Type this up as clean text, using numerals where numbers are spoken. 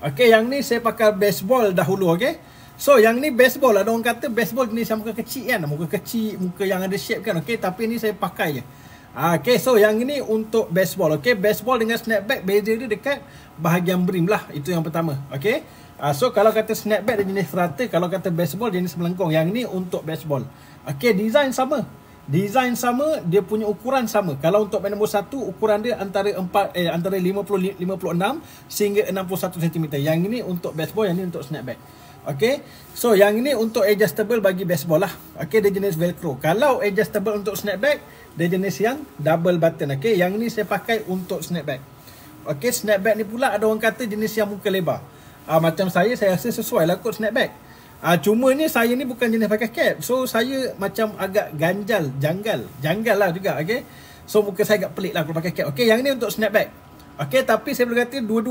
Okey, yang ni saya pakai baseball dahulu, okey. So yang ni baseball, ada orang kata baseball jenis yang muka kecil kan, muka kecil, muka yang ada shape kan, okey, tapi ni saya pakai je. Okey, so yang ini untuk baseball, okey. Baseball dengan snapback beza dia dekat bahagian brim lah, itu yang pertama, okey. So kalau kata snapback dia jenis rata, kalau kata baseball jenis melengkung. Yang ni untuk baseball. Okey, design sama. Design sama, dia punya ukuran sama. Kalau untuk beg nombor 1, ukuran dia antara 56 sehingga 61 cm. Yang ini untuk baseball, yang ini untuk snapback. Okey. So yang ini untuk adjustable bagi baseball lah. Okey, dia jenis velcro. Kalau adjustable untuk snapback, dia jenis yang double button. Okey, yang ni saya pakai untuk snapback. Okey, snapback ni pula ada orang kata jenis yang muka lebar. Macam saya rasa sesuai lah kot snapback. Cuma ni saya ni bukan jenis pakai cap. So saya macam agak janggal lah juga, okey. So muka saya agak pelik lah kalau pakai cap. Okey, yang ni untuk snapback. Okey, tapi saya boleh kata dua-dua